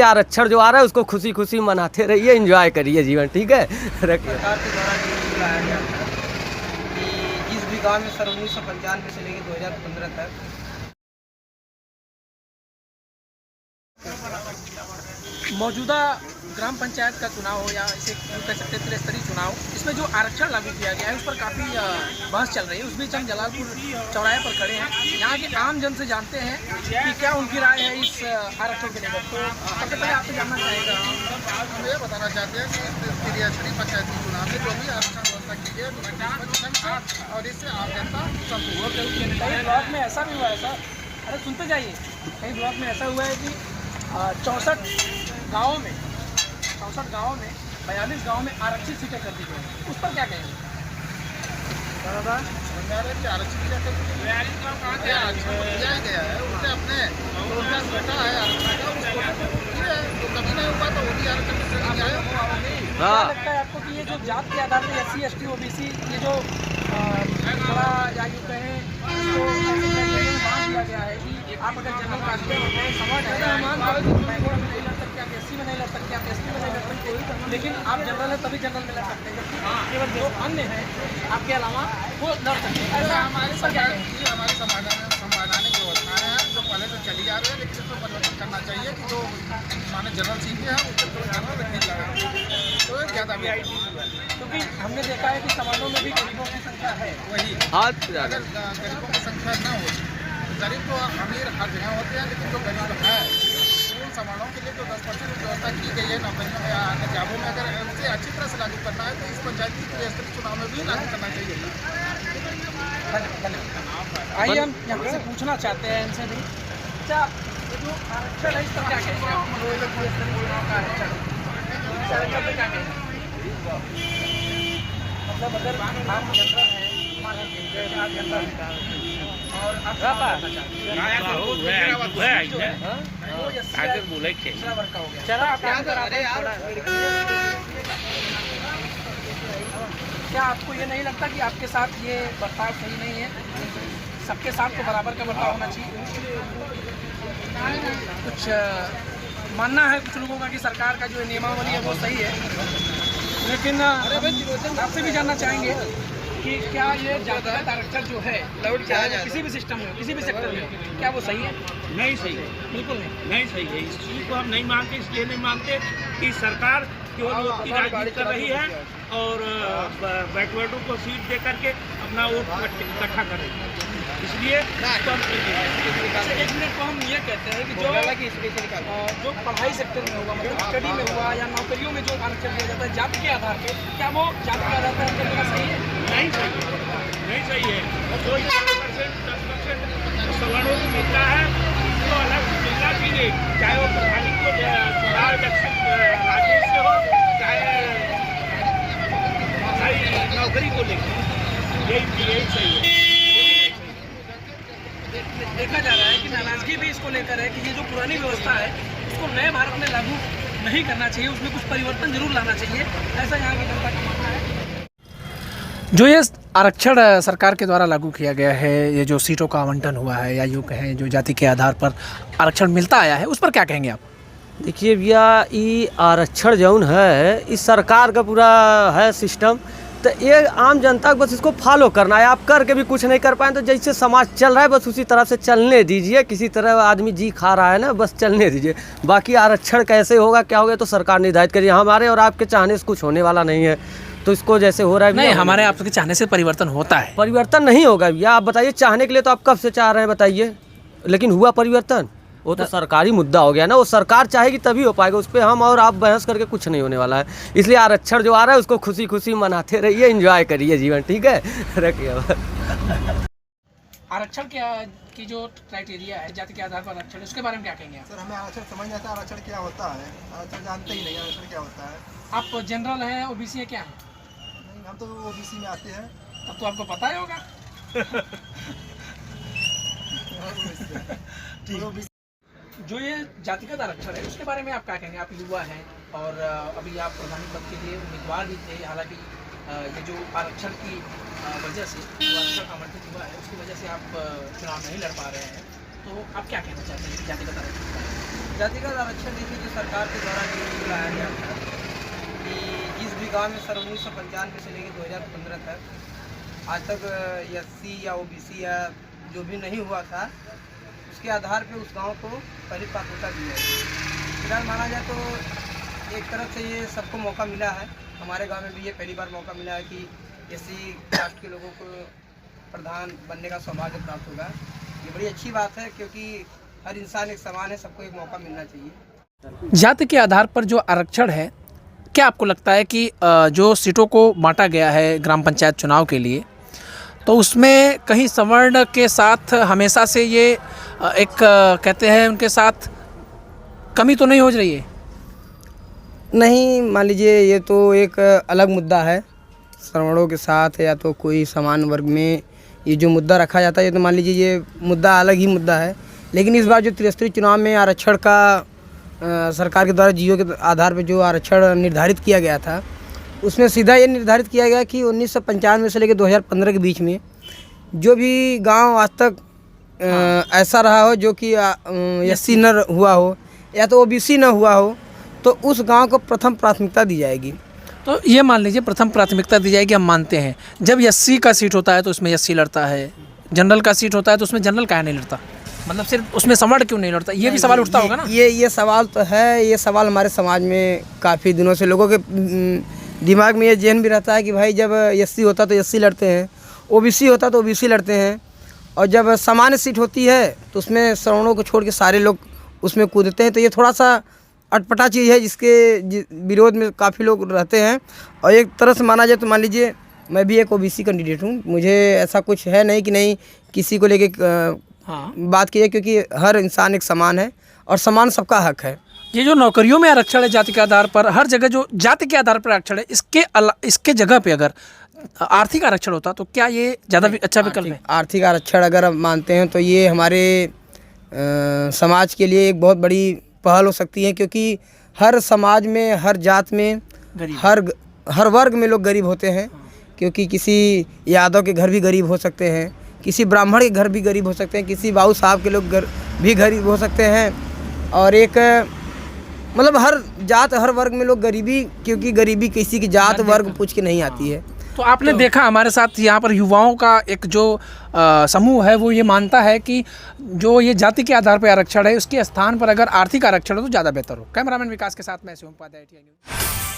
आरक्षण जो आ रहा है उसको खुशी खुशी मनाते रहिए, एंजॉय करिए जीवन, ठीक है। रखिए। सरकार के द्वारा ये लाया गया था कि जिस भी गाँव में सन 1995 से लेकर 2015 तक मौजूदा ग्राम पंचायत का चुनाव हो या इसे कह सकते हैं त्रिस्तरीय चुनाव, इसमें जो आरक्षण लागू किया गया है उस पर काफ़ी बहस चल रही है। उस बीच हम जलालपुर चौराहे पर खड़े हैं, यहाँ के आम जन से जानते हैं कि क्या उनकी राय है इस आरक्षण के लेकर। तो सबसे पहले आपसे जानना चाहेगा, हम ये बताना चाहते हैं कि त्रिस्तरीय पंचायती चुनाव में जो भी आरक्षण व्यवस्था की गई है और इससे आम जनता संतुष्ट। कई ब्लॉक में ऐसा भी हुआ है सर, अरे सुनते जाइए, कई ब्लॉक में ऐसा हुआ है कि 64 गाँवों में 42 गाँव में आरक्षित सीटें कर दी गई, उस पर क्या कहेंगे? आरक्षण दिया ही गया है, उसने अपने रोजगार बैठा है आरक्षण का, तो कभी नहीं हुआ तो वो भी आरक्षण से क्या लगता है आपको कि ये जो जात के आधार पर SC ST OBC ये जो थोड़ा या यूँ कहें इसको मान दिया गया है कि आप अगर जनरल कास्ट में होते हैं समाज नहीं लड़ सकते, आप SC में नहीं लड़ सकते, आप ST में नहीं लड़ सकते, लेकिन आप जनरल हैं तभी जनरल में लड़ सकते हैं, जबकि केवल जो अन्य हैं आपके अलावा वो लड़ सकते हैं। ऐसा हमारी संवैधानिक व्यवस्थाएं हैं जो पहले से चली आ रही है, लेकिन इसको परिवर्तन करना चाहिए कि जो माने जनरल सीटें हैं उससे तो जनरल रखने लगा तो ज़्यादा क्योंकि हमने देखा है कि समाजों में भी गरीबों की संख्या है। वही अगर गरीबों की संख्या न हो, गरीब तो अमीर हर जगह होते हैं, लेकिन जो गरीब है उन समानों के लिए तो 10% व्यवस्था की गई है नौकरियों या अन्य जॉबों में, अगर उसे अच्छी तरह से लागू करना है तो इस पंचायती त्रिस्तरीय चुनाव में भी लागू करना चाहिए। आइए हम यहाँ से पूछना चाहते हैं इनसे भी, अच्छा ये जो आरक्षण है इस पर क्या कहेंगे? आरक्षण पे क्या कहेंगे? मतलब अगर आप जनरल हैं, आप जनरल और आप चला आप क्या आपको ये नहीं लगता कि आपके साथ ये बर्ताव सही नहीं है? सबके साथ तो बराबर का बर्ताव होना चाहिए। कुछ मानना है कुछ लोगों का कि सरकार का जो नियमावली है वो सही है, लेकिन आपसे भी जानना चाहेंगे कि क्या ये जातिगत आरक्षण जो है किसी भी सिस्टम में किसी भी सेक्टर में क्या वो सही है? नहीं सही है, बिल्कुल नहीं सही है। इस चीज़ को हम नहीं मानते, इसलिए नहीं मानते कि सरकार केवल वोट की राजनीति कर रही है और बैकवर्डों को सीट दे करके अपना वोट इकट्ठा कर रही है, इसलिए एक मिनट को हम ये कहते हैं कि जो पढ़ाई सेक्टर में होगा, मतलब स्टडी में हुआ या नौकरियों में जो आरक्षण दिया जाता है जाति के आधार पर, क्या वो जाति के आधार पर आरक्षण देना सही है? नहीं सही है। जो 10% सवर्णों को मिलता है उसको अलग मिलना चाहिए, चाहे वो प्रधानी को चुनाव इलेक्शन राजनीति से हो, चाहे नौकरी को लेकर, यही सही है। देखा जा रहा है कि नाराजगी भी इसको लेकर है कि ये जो पुरानी व्यवस्था है उसको नए भारत में लागू नहीं करना चाहिए, उसमें कुछ परिवर्तन जरूर लाना चाहिए, ऐसा यहाँ की जनता का मानना है। जो ये आरक्षण सरकार के द्वारा लागू किया गया है, ये जो सीटों का आवंटन हुआ है या यूँ कहें जो जाति के आधार पर आरक्षण मिलता आया है, उस पर क्या कहेंगे आप? देखिए भैया, ये आरक्षण जौन है इस सरकार का पूरा है सिस्टम, तो ये आम जनता को बस इसको फॉलो करना है। आप करके भी कुछ नहीं कर पाए तो जैसे समाज चल रहा है बस उसी तरफ से चलने दीजिए, किसी तरह आदमी जी खा रहा है ना, बस चलने दीजिए। बाकी आरक्षण कैसे होगा क्या होगा तो सरकार निर्धारित करिए, हमारे और आपके चाहने से कुछ होने वाला नहीं है, तो इसको जैसे हो रहा है नहीं, हमारे आपके चाहने से परिवर्तन होता है। परिवर्तन नहीं होगा भैया, आप बताइए, चाहने के लिए तो आप कब से चाह रहे हैं बताइए, लेकिन हुआ परिवर्तन? वो तो सरकारी मुद्दा हो गया ना, वो सरकार चाहेगी तभी हो पाएगा, उस पर हम और आप बहस करके कुछ नहीं होने वाला है। इसलिए आरक्षण जो आ रहा है उसको खुशी खुशी मनाते रहिए, एंजॉय करिए जीवन, ठीक है। रखिए। आरक्षण की जो क्राइटेरिया है जाति के आधार पर आरक्षण, उसके बारे में क्या कहेंगे आप? सर हमें आरक्षण समझ नहीं आता आरक्षण क्या होता है, आरक्षण जानते ही नहीं आरक्षण क्या होता है। आप जनरल हैं, OBC है, क्या है? नहीं, हम तो OBC में आते हैं। तब तो आपको पता ही होगा। जो ये जातिगत आरक्षण है उसके बारे में आप क्या कहेंगे? आप युवा हैं और अभी आप प्रधानी पद के लिए उम्मीदवार भी थे, हालांकि ये जो आरक्षण की वजह से जो आरक्षण आवंटित हुआ है उसकी वजह से आप चुनाव नहीं लड़ पा रहे हैं, तो आप क्या कहना चाहते हैं जातिगत आरक्षण? जातिगत आरक्षण देखिए जो सरकार के द्वारा नियम लाया गया था कि जिस भी गांव में सन 1995 से लेकर 2015 तक आज तक एससी या ओबीसी या जो भी नहीं हुआ था उसके आधार पे उस गांव को पहली प्राथमिकता दी जाएगी। फिलहाल माना जाए तो एक तरफ से ये सबको मौका मिला है, हमारे गांव में भी ये पहली बार मौका मिला है कि एससी कास्ट के लोगों को प्रधान बनने का सौभाग्य प्राप्त होगा। ये बड़ी अच्छी बात है क्योंकि हर इंसान एक समान है, सबको एक मौका मिलना चाहिए। जाति के आधार पर जो आरक्षण है, क्या आपको लगता है कि जो सीटों को बांटा गया है ग्राम पंचायत चुनाव के लिए, तो उसमें कहीं सवर्ण के साथ हमेशा से ये एक कहते हैं उनके साथ कमी तो नहीं हो रही है? नहीं, मान लीजिए ये तो एक अलग मुद्दा है, सवर्णों के साथ या तो कोई समान वर्ग में ये जो मुद्दा रखा जाता है, ये तो मान लीजिए ये मुद्दा अलग ही मुद्दा है। लेकिन इस बार जो त्रिस्तरीय चुनाव में आरक्षण का सरकार के द्वारा जियो के आधार पर जो आरक्षण निर्धारित किया गया था, उसमें सीधा ये निर्धारित किया गया कि 1995 से लेकर 2015 के बीच में जो भी गांव आज तक ऐसा रहा हो जो कि एससी न हुआ हो या तो ओबीसी न हुआ हो, तो उस गांव को प्रथम प्राथमिकता दी जाएगी। तो ये मान लीजिए प्रथम प्राथमिकता दी जाएगी, हम मानते हैं। जब एससी का सीट होता है तो उसमें एससी लड़ता है, जनरल का सीट होता है तो उसमें जनरल काहे नहीं लड़ता? मतलब सिर्फ उसमें सवर्ण क्यों नहीं लड़ता? ये भी सवाल उठता होगा ना। ये सवाल तो है, ये सवाल हमारे समाज में काफ़ी दिनों से लोगों के दिमाग में ये जहन भी रहता है कि भाई जब एससी होता तो एससी लड़ते हैं, ओबीसी होता तो ओबीसी लड़ते हैं, और जब सामान्य सीट होती है तो उसमें सवर्णों को छोड़ के सारे लोग उसमें कूदते हैं। तो ये थोड़ा सा अटपटा चीज़ है जिसके विरोध में काफ़ी लोग रहते हैं। और एक तरह से माना जाए तो मान लीजिए मैं भी एक ओबीसी कैंडिडेट हूँ, मुझे ऐसा कुछ है नहीं कि नहीं किसी को लेके बात की है, क्योंकि हर इंसान एक समान है और समान सबका हक है। ये जो नौकरियों में आरक्षण है जाति के आधार पर, हर जगह जो जाति के आधार पर आरक्षण है, इसके जगह पे अगर आर्थिक आरक्षण होता तो क्या ये ज़्यादा अच्छा विकल्प है? आर्थिक आरक्षण अगर हम मानते हैं तो ये हमारे समाज के लिए एक बहुत बड़ी पहल हो सकती है, क्योंकि हर समाज में, हर जात में, हर वर्ग में लोग गरीब होते हैं। क्योंकि किसी यादव के घर भी गरीब हो सकते हैं, किसी ब्राह्मण के घर भी गरीब हो सकते हैं, किसी बाबू साहब के लोग भी गरीब हो सकते हैं। और एक मतलब हर जात हर वर्ग में लोग गरीबी, क्योंकि गरीबी किसी की जात वर्ग पूछ के नहीं आती है। तो आपने देखा हमारे साथ यहाँ पर युवाओं का एक जो समूह है वो ये मानता है कि जो ये जाति के आधार पर आरक्षण है उसके स्थान पर अगर आर्थिक आरक्षण हो तो ज़्यादा बेहतर हो। कैमरामैन विकास के साथ मैं शिवम उपाध्याय, ITI न्यूज़।